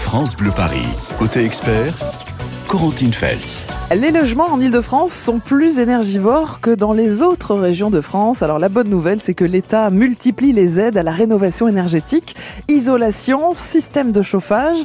France Bleu Paris. Côté expert, Corentine Feltz. Les logements en Île-de-France sont plus énergivores que dans les autres régions de France. Alors la bonne nouvelle, c'est que l'État multiplie les aides à la rénovation énergétique, isolation, système de chauffage.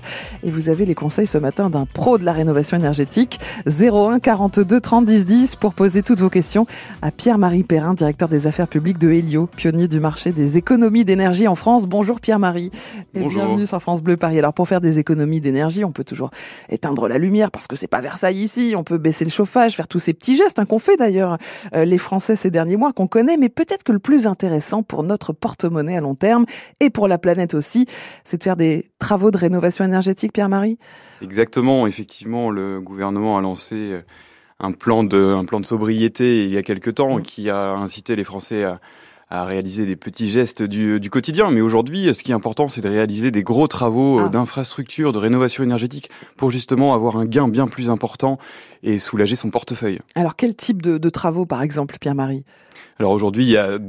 Et vous avez les conseils ce matin d'un pro de la rénovation énergétique. 01 42 30 10 10 pour poser toutes vos questions à Pierre-Marie Perrin, directeur des affaires publiques de Helio, pionnier du marché des économies d'énergie en France. Bonjour Pierre-Marie et bienvenue sur France Bleu Paris. Alors pour faire des économies d'énergie, on peut toujours éteindre la lumière parce que c'est pas Versailles ici. On peut baisser le chauffage, faire tous ces petits gestes qu'on fait d'ailleurs les Français ces derniers mois, qu'on connaît, mais peut-être que le plus intéressant pour notre porte-monnaie à long terme et pour la planète aussi, c'est de faire des travaux de rénovation énergétique, Pierre-Marie. Exactement, effectivement, le gouvernement a lancé un plan de sobriété il y a quelque temps qui a incité les Français à réaliser des petits gestes du quotidien. Mais aujourd'hui, ce qui est important, c'est de réaliser des gros travaux d'infrastructure, de rénovation énergétique pour justement avoir un gain bien plus important et soulager son portefeuille. Alors, quel type de travaux, par exemple, Pierre-Marie ? Alors aujourd'hui, il y a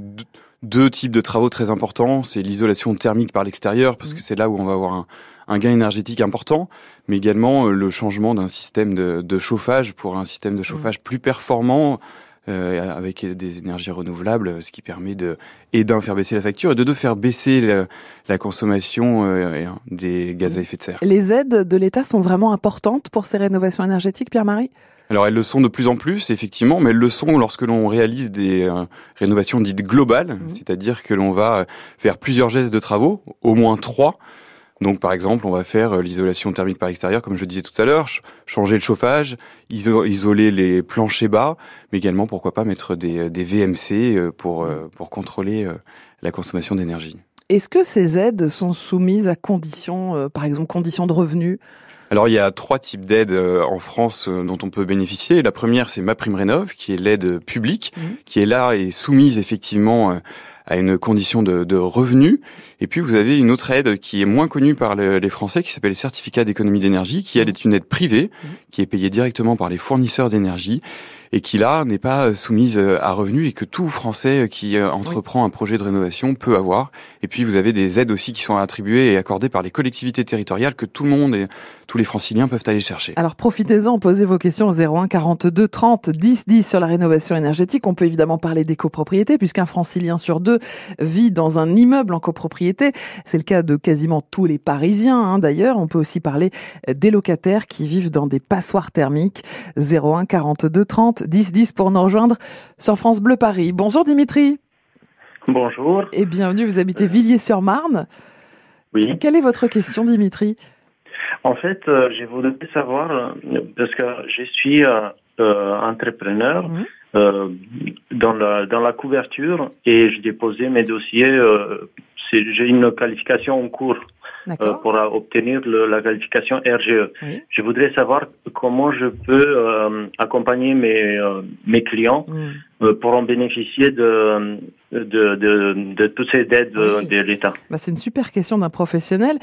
deux types de travaux très importants. C'est l'isolation thermique par l'extérieur, parce que c'est là où on va avoir un gain énergétique important, mais également le changement d'un système de chauffage pour un système de chauffage plus performant, avec des énergies renouvelables, ce qui permet d'un faire baisser la facture et de faire baisser la consommation des gaz à effet de serre. Les aides de l'État sont vraiment importantes pour ces rénovations énergétiques, Pierre-Marie ? Alors elles le sont de plus en plus, effectivement, mais elles le sont lorsque l'on réalise des rénovations dites globales, c'est-à-dire que l'on va faire plusieurs gestes de travaux, au moins 3. Donc, par exemple, on va faire l'isolation thermique par l'extérieur, comme je le disais tout à l'heure, changer le chauffage, isoler les planchers bas, mais également, pourquoi pas, mettre des VMC pour contrôler la consommation d'énergie. Est-ce que ces aides sont soumises à conditions, par exemple, conditions de revenus ? Alors, il y a 3 types d'aides en France dont on peut bénéficier. La première, c'est MaPrimeRénov', qui est l'aide publique, qui est là et soumise effectivement à une condition de revenu. Et puis, vous avez une autre aide qui est moins connue par les Français, qui s'appelle les certificats d'économie d'énergie, qui, elle, est une aide privée, qui est payée directement par les fournisseurs d'énergie, et qui, là, n'est pas soumise à revenu et que tout Français qui entreprend un projet de rénovation peut avoir. Et puis, vous avez des aides aussi qui sont attribuées et accordées par les collectivités territoriales que tout le monde et tous les franciliens peuvent aller chercher. Alors, profitez-en, posez vos questions au 01 42 30 10 10 sur la rénovation énergétique. On peut évidemment parler des copropriétés, puisqu'un francilien sur 2 vit dans un immeuble en copropriété. C'est le cas de quasiment tous les Parisiens, d'ailleurs. On peut aussi parler des locataires qui vivent dans des passoires thermiques. 01 42 30 10 10 pour nous rejoindre sur France Bleu Paris. Bonjour Dimitri. Bonjour. Et bienvenue, vous habitez Villiers-sur-Marne. Oui. Quelle est votre question, Dimitri ? En fait, je voudrais savoir, parce que je suis entrepreneur dans la couverture et je déposais mes dossiers. J'ai une qualification en cours pour obtenir la qualification RGE. Oui. Je voudrais savoir comment je peux accompagner mes clients pour en bénéficier de toutes ces aides de l'État. C'est une super question d'un professionnel.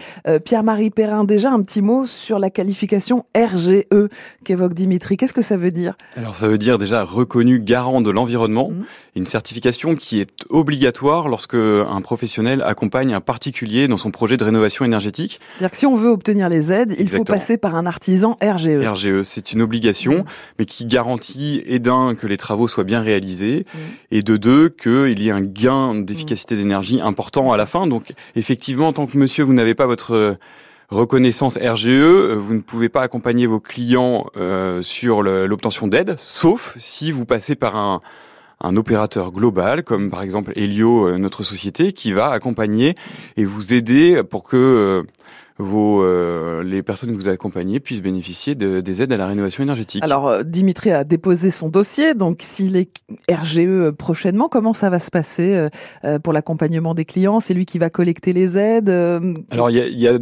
Pierre-Marie Perrin, déjà un petit mot sur la qualification RGE qu'évoque Dimitri. Qu'est-ce que ça veut dire ? Alors ça veut dire déjà reconnu garant de l'environnement, une certification qui est obligatoire lorsque un professionnel accompagne un particulier dans son projet de rénovation énergétique. C'est-à-dire que si on veut obtenir les aides, il faut passer par un artisan RGE. RGE, c'est une obligation, mais qui garantit, d'un, que les travaux soient bien réalisés, et de deux, qu'il y ait un gain d'efficacité d'énergie important à la fin. Donc, effectivement, tant que monsieur, vous n'avez pas votre reconnaissance RGE, vous ne pouvez pas accompagner vos clients sur l'obtention d'aide, sauf si vous passez par un opérateur global, comme par exemple Helio, notre société, qui va accompagner et vous aider pour que les personnes que vous accompagnez puissent bénéficier des aides à la rénovation énergétique. Alors, Dimitri a déposé son dossier, donc s'il est RGE prochainement, comment ça va se passer pour l'accompagnement des clients ? C'est lui qui va collecter les aides Alors, il y a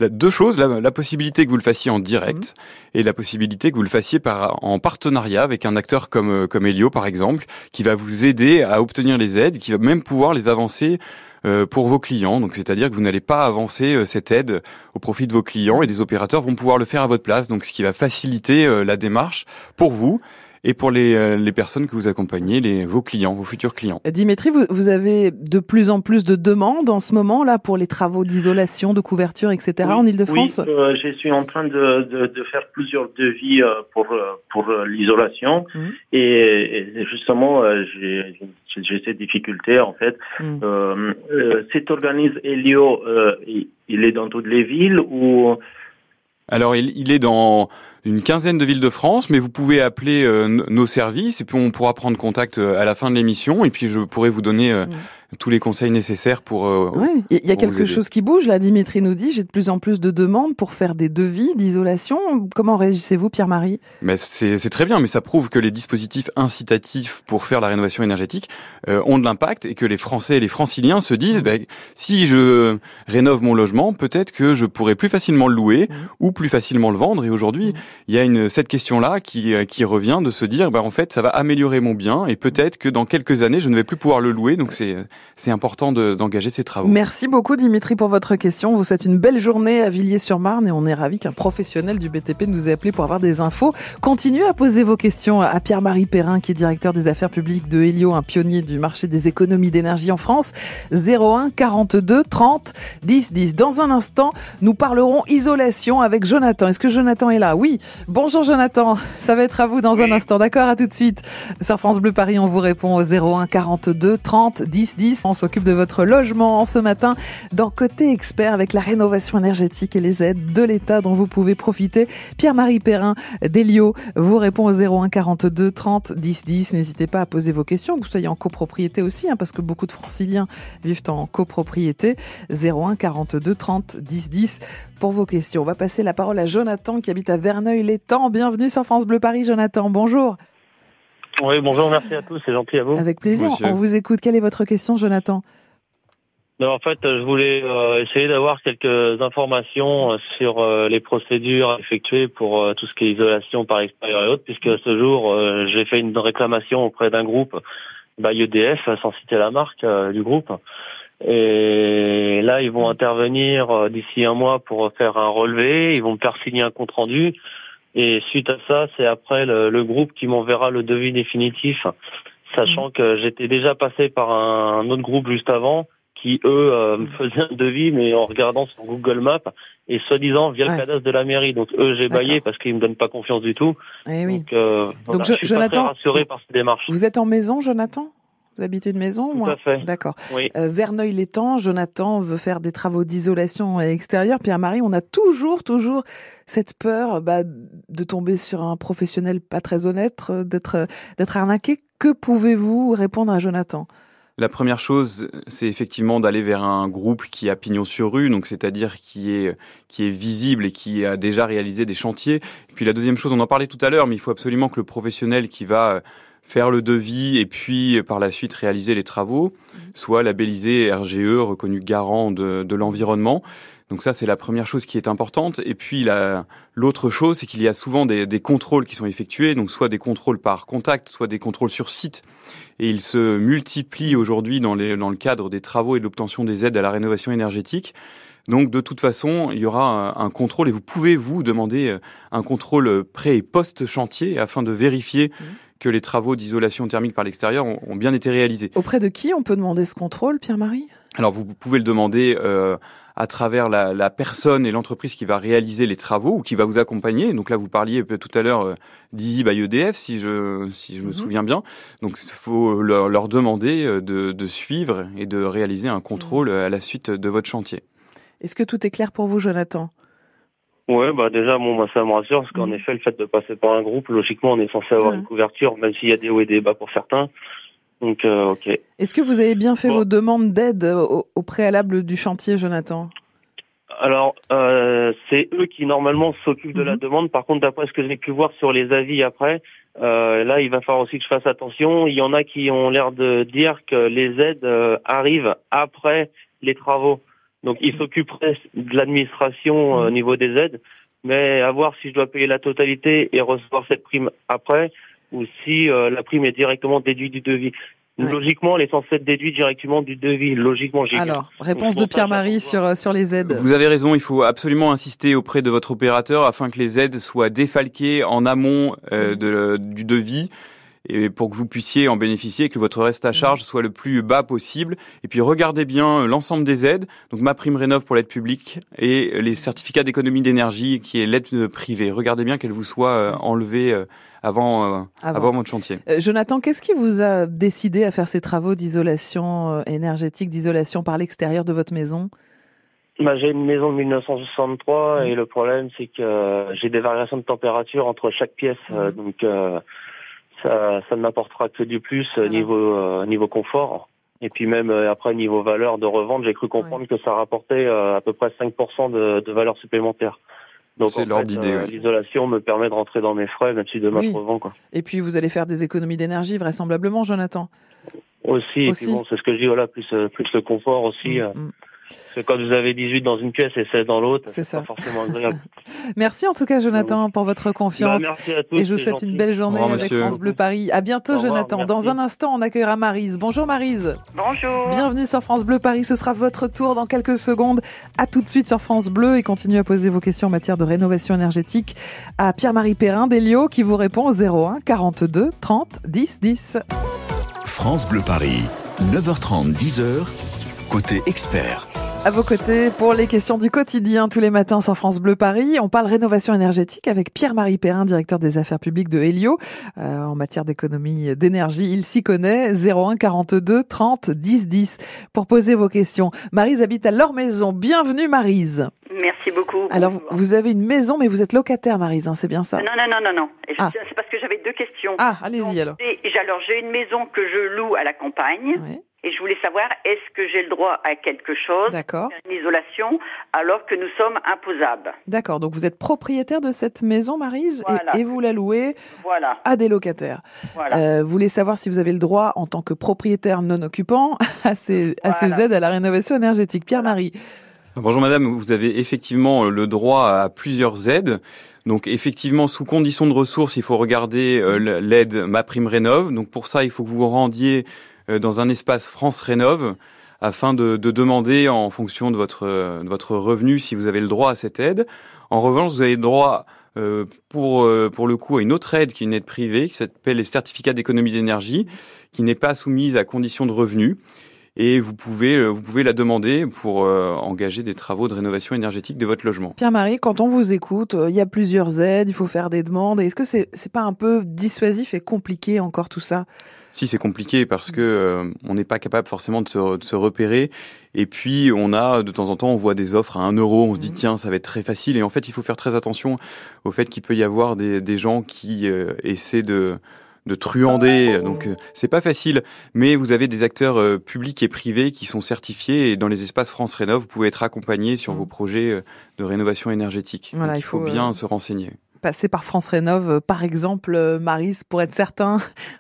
deux choses, la possibilité que vous le fassiez en direct et la possibilité que vous le fassiez en partenariat avec un acteur comme Helio, par exemple, qui va vous aider à obtenir les aides, qui va même pouvoir les avancer pour vos clients. Donc, c'est-à-dire que vous n'allez pas avancer cette aide au profit de vos clients et des opérateurs vont pouvoir le faire à votre place. Donc, ce qui va faciliter la démarche pour vous et pour les personnes que vous accompagnez, vos clients, vos futurs clients. Dimitri, vous avez de plus en plus de demandes en ce moment là pour les travaux d'isolation, de couverture, etc. en Île-de-France. Oui, je suis en train de faire plusieurs devis pour l'isolation et justement j'ai ces difficultés en fait. Cet organisme Helio, il est dans toutes les villes ou? Alors il est dans une quinzaine de villes de France, mais vous pouvez appeler nos services et puis on pourra prendre contact à la fin de l'émission et puis je pourrai vous donner tous les conseils nécessaires pour il y a quelque chose qui bouge là, Dimitri nous dit, j'ai de plus en plus de demandes pour faire des devis d'isolation. Comment réagissez-vous, Pierre-Marie? Mais c'est très bien, mais ça prouve que les dispositifs incitatifs pour faire la rénovation énergétique ont de l'impact et que les Français et les Franciliens se disent si je rénove mon logement, peut-être que je pourrais plus facilement le louer ou plus facilement le vendre. Et aujourd'hui, il y a cette question-là qui revient de se dire en fait, ça va améliorer mon bien et peut-être que dans quelques années, je ne vais plus pouvoir le louer. Donc c'est important d'engager ces travaux. Merci beaucoup Dimitri pour votre question. Vous souhaite une belle journée à Villiers-sur-Marne et on est ravis qu'un professionnel du BTP nous ait appelé pour avoir des infos. Continuez à poser vos questions à Pierre-Marie Perrin qui est directeur des affaires publiques de Helio, un pionnier du marché des économies d'énergie en France. 01 42 30 10 10. Dans un instant, nous parlerons isolation avec Jonathan. Est-ce que Jonathan est là? Oui. Bonjour Jonathan. Ça va être à vous dans un instant. D'accord, à tout de suite. Sur France Bleu Paris, on vous répond au 01 42 30 10 10. On s'occupe de votre logement ce matin dans Côté Expert avec la rénovation énergétique et les aides de l'État dont vous pouvez profiter. Pierre-Marie Perrin d'Helio vous répond au 01 42 30 10 10. N'hésitez pas à poser vos questions, que vous soyez en copropriété aussi, parce que beaucoup de Franciliens vivent en copropriété. 01 42 30 10 10 pour vos questions. On va passer la parole à Jonathan qui habite à Verneuil-l'Étang. Bienvenue sur France Bleu Paris, Jonathan. Bonjour. Oui, bonjour, merci à tous, c'est gentil à vous. Avec plaisir, Monsieur. On vous écoute. Quelle est votre question, Jonathan? En fait, je voulais essayer d'avoir quelques informations sur les procédures effectuées pour tout ce qui est isolation par extérieur et autres, puisque ce jour, j'ai fait une réclamation auprès d'un groupe, EDF, sans citer la marque du groupe. Et là, ils vont intervenir d'ici un mois pour faire un relevé, ils vont me faire signer un compte-rendu. Et suite à ça, c'est après le groupe qui m'enverra le devis définitif, sachant que j'étais déjà passé par un autre groupe juste avant, qui eux me faisaient un devis, mais en regardant sur Google Maps et soi-disant via le cadastre de la mairie. Donc eux, j'ai baillé parce qu'ils me donnent pas confiance du tout. Oui. Donc je suis Jonathan, pas très rassuré par ces démarches. Vous êtes en maison, Jonathan? Vous habitez une maison? Tout à fait. D'accord. Oui. Verneuil-l'Étang, Jonathan veut faire des travaux d'isolation extérieure. Pierre-Marie, on a toujours cette peur de tomber sur un professionnel pas très honnête, d'être arnaqué. Que pouvez-vous répondre à Jonathan? La première chose, c'est effectivement d'aller vers un groupe qui a pignon sur rue, donc c'est-à-dire qui est visible et qui a déjà réalisé des chantiers. Et puis la deuxième chose, on en parlait tout à l'heure, mais il faut absolument que le professionnel qui va faire le devis et puis par la suite réaliser les travaux soit labellisé RGE, reconnu garant de l'environnement. Donc ça, c'est la première chose qui est importante. Et puis l'autre chose, c'est qu'il y a souvent des contrôles qui sont effectués, donc soit des contrôles par contact, soit des contrôles sur site. Et ils se multiplient aujourd'hui dans le cadre des travaux et de l'obtention des aides à la rénovation énergétique. Donc de toute façon, il y aura un contrôle et vous pouvez vous demander un contrôle pré- et post-chantier afin de vérifier que les travaux d'isolation thermique par l'extérieur ont bien été réalisés. Auprès de qui on peut demander ce contrôle, Pierre-Marie? Alors vous pouvez le demander à travers la personne et l'entreprise qui va réaliser les travaux ou qui va vous accompagner. Donc là, vous parliez tout à l'heure d'Easy by EDF, si je me souviens bien. Donc il faut leur demander de suivre et de réaliser un contrôle à la suite de votre chantier. Est-ce que tout est clair pour vous, Jonathan? Ouais, déjà, ça me rassure, parce qu'en effet, le fait de passer par un groupe, logiquement, on est censé avoir une couverture, même s'il y a des hauts et des bas pour certains. Donc, ok. Est-ce que vous avez bien fait vos demandes d'aide au préalable du chantier, Jonathan? Alors, c'est eux qui, normalement, s'occupent de la demande. Par contre, d'après ce que j'ai pu voir sur les avis après, là, il va falloir aussi que je fasse attention. Il y en a qui ont l'air de dire que les aides arrivent après les travaux. Donc, ils s'occuperaient de l'administration au niveau des aides, mais à voir si je dois payer la totalité et recevoir cette prime après, ou si la prime est directement déduite du devis. Logiquement, elle est censée être déduite directement du devis. Logiquement, Alors, réponse de Pierre-Marie sur les aides. Vous avez raison, il faut absolument insister auprès de votre opérateur afin que les aides soient défalquées en amont du devis, et pour que vous puissiez en bénéficier et que votre reste à charge soit le plus bas possible. Et puis regardez bien l'ensemble des aides, donc MaPrimeRénov' pour l'aide publique et les certificats d'économie d'énergie qui est l'aide privée. Regardez bien qu'elles vous soient enlevées avant votre chantier. Jonathan, qu'est-ce qui vous a décidé à faire ces travaux d'isolation énergétique, d'isolation par l'extérieur de votre maison ? J'ai une maison de 1963 et le problème c'est que j'ai des variations de température entre chaque pièce, donc ça ne m'apportera que du plus niveau confort. Et puis même après niveau valeur de revente, j'ai cru comprendre que ça rapportait à peu près 5% de valeur supplémentaire. Donc c'est l'ordre d'idée. L'isolation me permet de rentrer dans mes frais, même si demain je revends, quoi. Et puis vous allez faire des économies d'énergie vraisemblablement, Jonathan. Aussi. Et puis bon, c'est ce que je dis, voilà, plus le confort aussi. Parce que quand vous avez 18 dans une pièce et 16 dans l'autre, c'est pas forcément agréable. Merci en tout cas, Jonathan, pour votre confiance. Merci à tous. Et je vous souhaite une belle journée avec monsieur. France Bleu Paris. À bientôt, Jonathan. Merci. Dans un instant, on accueillera Maryse. Bonjour Maryse. Bonjour. Bienvenue sur France Bleu Paris. Ce sera votre tour dans quelques secondes. À tout de suite sur France Bleu et continuez à poser vos questions en matière de rénovation énergétique à Pierre-Marie Perrin d'Elio qui vous répond au 01 42 30 10 10. France Bleu Paris, 9h30, 10h, côté expert. À vos côtés pour les questions du quotidien tous les matins sur France Bleu Paris. On parle rénovation énergétique avec Pierre-Marie Perrin, directeur des affaires publiques de Elio. En matière d'économie d'énergie, il s'y connaît. 01 42 30 10 10 pour poser vos questions. Maryse habite à Lormaison. Bienvenue Maryse. Merci beaucoup. Alors vous avez une maison mais vous êtes locataire Maryse, hein, c'est bien ça? Non. C'est parce que j'avais deux questions. Allez-y alors. J'ai une maison que je loue à la campagne. Ouais. Et je voulais savoir, est-ce que j'ai le droit à quelque chose, une isolation, alors que nous sommes imposables? D'accord, donc vous êtes propriétaire de cette maison, Maryse, voilà. et vous la louez à des locataires. Voilà. Vous voulez savoir si vous avez le droit, en tant que propriétaire non occupant, à ces aides à la rénovation énergétique. Pierre-Marie. Bonjour madame, vous avez effectivement le droit à plusieurs aides. Donc effectivement, sous condition de ressources, il faut regarder l'aide MaPrimeRénov'. Donc pour ça, il faut que vous vous rendiez dans un espace France Rénov' afin de demander en fonction de votre revenu si vous avez le droit à cette aide. En revanche, vous avez le droit pour le coup à une autre aide qui est une aide privée qui s'appelle les certificats d'économie d'énergie, qui n'est pas soumise à condition de revenu. Et vous pouvez la demander pour engager des travaux de rénovation énergétique de votre logement. Pierre-Marie, quand on vous écoute, il y a plusieurs aides, il faut faire des demandes. Est-ce que c'est pas un peu dissuasif et compliqué encore tout ça? Si, c'est compliqué parce que on n'est pas capable forcément de se repérer. Et puis, de temps en temps, on voit des offres à 1 euro. On se dit, tiens, ça va être très facile. Et en fait, il faut faire très attention au fait qu'il peut y avoir des gens qui essaient de truander. Donc, c'est pas facile. Mais vous avez des acteurs publics et privés qui sont certifiés. Et dans les espaces France Rénov', vous pouvez être accompagné sur vos projets de rénovation énergétique. Voilà, donc, il faut bien se renseigner. Passer par France Rénov', par exemple, Maryse, pour être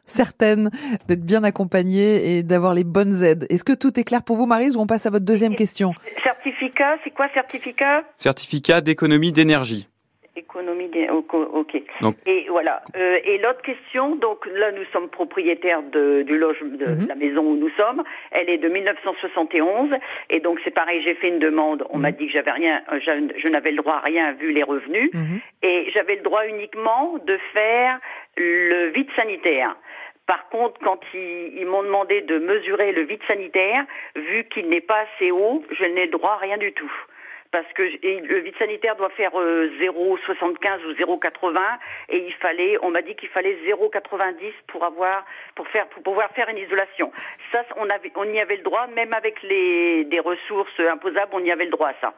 certaine d'être bien accompagnée et d'avoir les bonnes aides. Est-ce que tout est clair pour vous, Maryse, ou on passe à votre deuxième question? Certificat, c'est quoi certificat? Certificat d'économie d'énergie. Ok. Donc, et voilà. Et l'autre question, donc là nous sommes propriétaires du logement, de la maison où nous sommes. Elle est de 1971 et donc c'est pareil. J'ai fait une demande. On m'a dit que j'avais rien, je n'avais le droit à rien vu les revenus et j'avais le droit uniquement de faire le vide sanitaire. Par contre, quand ils m'ont demandé de mesurer le vide sanitaire, vu qu'il n'est pas assez haut, je n'ai le droit à rien du tout. Parce que le vide sanitaire doit faire 0,75 ou 0,80 et on m'a dit qu'il fallait 0,90 pour pouvoir faire une isolation. Ça, on y avait le droit, même avec des ressources imposables, on y avait le droit à ça.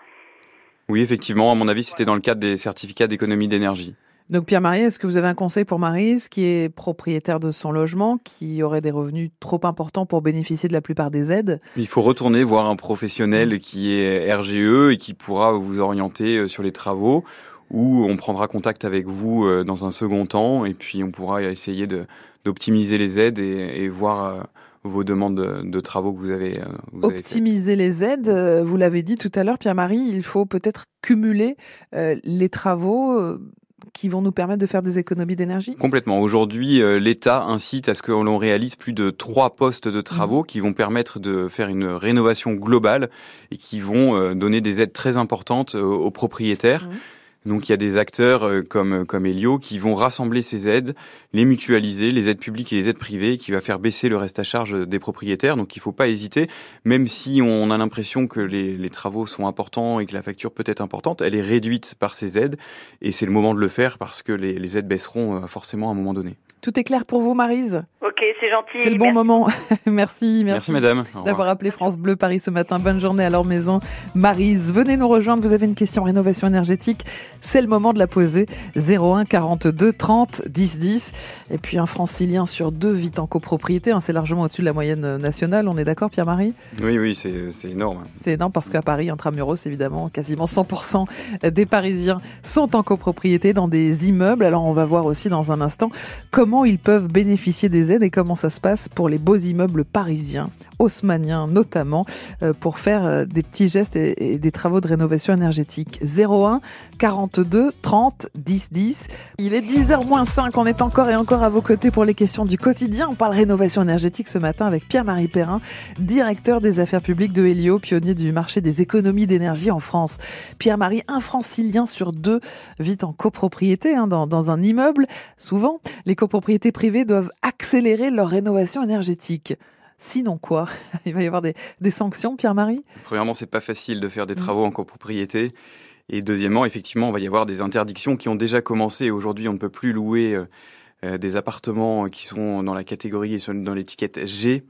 Oui, effectivement, à mon avis, c'était dans le cadre des certificats d'économie d'énergie. Donc Pierre-Marie, est-ce que vous avez un conseil pour Maryse, qui est propriétaire de son logement, qui aurait des revenus trop importants pour bénéficier de la plupart des aides? Il faut retourner voir un professionnel qui est RGE et qui pourra vous orienter sur les travaux, ou on prendra contact avec vous dans un second temps et puis on pourra essayer d'optimiser les aides et voir vos demandes de travaux que vous avez Optimiser les aides, vous l'avez dit tout à l'heure, Pierre-Marie, il faut peut-être cumuler les travaux qui vont nous permettre de faire des économies d'énergie ? Complètement. Aujourd'hui, l'État incite à ce que l'on réalise plus de 3 postes de travaux qui vont permettre de faire une rénovation globale et qui vont donner des aides très importantes aux propriétaires. Donc il y a des acteurs comme Elio qui vont rassembler ces aides, les mutualiser, les aides publiques et les aides privées, qui va faire baisser le reste à charge des propriétaires. Donc il ne faut pas hésiter, même si on a l'impression que les travaux sont importants et que la facture peut être importante, elle est réduite par ces aides et c'est le moment de le faire parce que les aides baisseront forcément à un moment donné. Tout est clair pour vous, Maryse ? Ok, c'est gentil. C'est le bon moment. Merci madame. D'avoir appelé France Bleu Paris ce matin. Bonne journée à leur maison. Maryse, venez nous rejoindre. Vous avez une question rénovation énergétique. C'est le moment de la poser. 01 42 30 10 10. Et puis un francilien sur 2 vit en copropriété. C'est largement au-dessus de la moyenne nationale. On est d'accord, Pierre-Marie ? Oui, c'est énorme. C'est énorme parce qu'à Paris, intramuros, évidemment, quasiment 100% des Parisiens sont en copropriété dans des immeubles. Alors on va voir aussi dans un instant comment ils peuvent bénéficier des aides et comment ça se passe pour les beaux immeubles parisiens, haussmanniens notamment, pour faire des petits gestes et des travaux de rénovation énergétique. 01 42 30 10 10. Il est 10h-5, on est encore et encore à vos côtés pour les questions du quotidien. On parle rénovation énergétique ce matin avec Pierre-Marie Perrin, directeur des affaires publiques de Elio, pionnier du marché des économies d'énergie en France. Pierre-Marie, un francilien sur 2 vit en copropriété dans un immeuble. Souvent, les copropriétés privées doivent accélérer leur rénovation énergétique. Sinon quoi ? Il va y avoir des sanctions, Pierre-Marie ? Premièrement, c'est pas facile de faire des travaux en copropriété. Et deuxièmement, effectivement, on va y avoir des interdictions qui ont déjà commencé. Aujourd'hui, on ne peut plus louer des appartements qui sont dans la catégorie et dans l'étiquette G.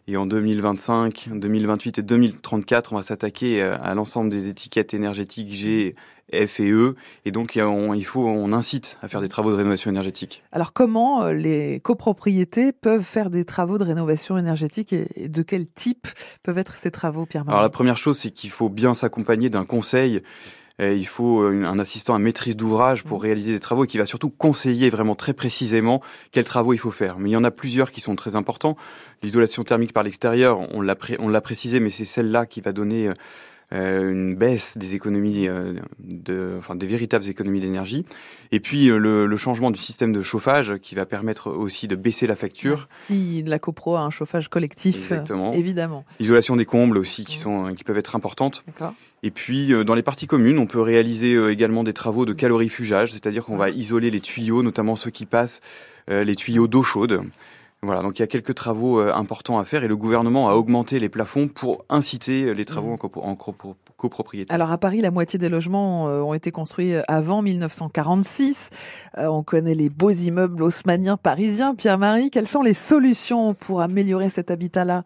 Et en 2025, 2028 et 2034, on va s'attaquer à l'ensemble des étiquettes énergétiques G, F et E. Et donc, on incite à faire des travaux de rénovation énergétique. Alors, comment les copropriétés peuvent faire des travaux de rénovation énergétique et de quel type peuvent être ces travaux, Pierre-Marie ? Alors, la première chose, c'est qu'il faut bien s'accompagner d'un conseil. Il faut un assistant à maîtrise d'ouvrage pour réaliser des travaux et qui va surtout conseiller vraiment très précisément quels travaux il faut faire. Mais il y en a plusieurs qui sont très importants. L'isolation thermique par l'extérieur, on l'a précisé, mais c'est celle-là qui va donner une baisse des économies, des véritables économies d'énergie. Et puis le changement du système de chauffage qui va permettre aussi de baisser la facture. Si la copro a un chauffage collectif, évidemment. L'isolation des combles aussi qui peuvent être importantes. D'accord. Et puis dans les parties communes, on peut réaliser également des travaux de calorifugage, c'est-à-dire qu'on va isoler les tuyaux, notamment ceux qui passent les tuyaux d'eau chaude. Voilà, donc il y a quelques travaux importants à faire et le gouvernement a augmenté les plafonds pour inciter les travaux en copropriété. Alors à Paris, la moitié des logements ont été construits avant 1946. On connaît les beaux immeubles haussmanniens parisiens. Pierre-Marie, quelles sont les solutions pour améliorer cet habitat-là ?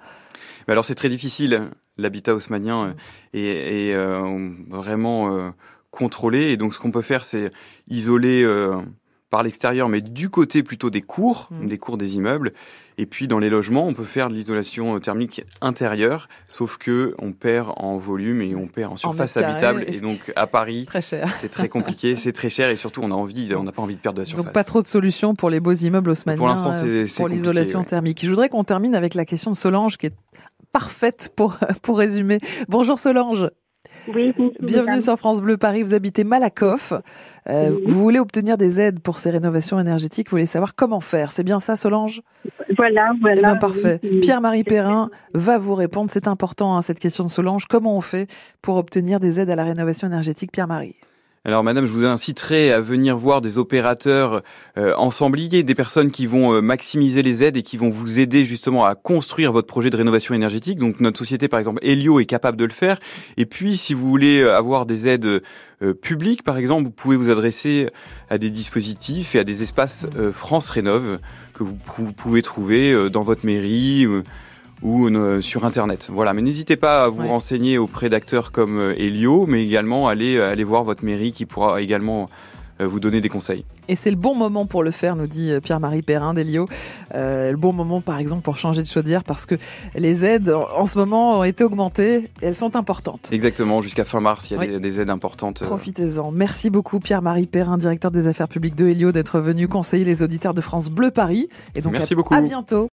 Alors c'est très difficile. L'habitat haussmannien est vraiment contrôlé et donc ce qu'on peut faire, c'est isoler par l'extérieur, mais du côté plutôt des cours des immeubles. Et puis dans les logements, on peut faire de l'isolation thermique intérieure, sauf que on perd en volume et on perd en surface habitable. Et donc à Paris, très cher. C'est très compliqué, c'est très cher et surtout on n'a pas envie de perdre de la surface. Donc pas trop de solutions pour les beaux immeubles haussmanniens pour l'instant, c'est pour l'isolation thermique. Je voudrais qu'on termine avec la question de Solange qui est parfaite pour résumer. Bonjour Solange. Oui, bienvenue sur France Bleu Paris, vous habitez Malakoff. Vous voulez obtenir des aides pour ces rénovations énergétiques, vous voulez savoir comment faire. C'est bien ça Solange ? Voilà. Eh bien, parfait. Pierre-Marie Perrin va vous répondre. C'est important, cette question de Solange. Comment on fait pour obtenir des aides à la rénovation énergétique, Pierre-Marie ? Alors madame, je vous inciterai à venir voir des opérateurs ensembliers, des personnes qui vont maximiser les aides et qui vont vous aider justement à construire votre projet de rénovation énergétique. Donc notre société par exemple Elio est capable de le faire. Et puis si vous voulez avoir des aides publiques par exemple, vous pouvez vous adresser à des dispositifs et à des espaces France Rénov que vous pouvez trouver dans votre mairie ou sur Internet. Voilà, mais n'hésitez pas à vous renseigner auprès d'acteurs comme Elio, mais également aller voir votre mairie qui pourra également vous donner des conseils. Et c'est le bon moment pour le faire, nous dit Pierre-Marie Perrin d'Elio. Le bon moment, par exemple, pour changer de chaudière, parce que les aides, en ce moment, ont été augmentées et elles sont importantes. Exactement, jusqu'à fin mars, il y a des aides importantes. Profitez-en. Merci beaucoup, Pierre-Marie Perrin, directeur des affaires publiques de Elio, d'être venu conseiller les auditeurs de France Bleu Paris. Et donc, merci beaucoup. À bientôt.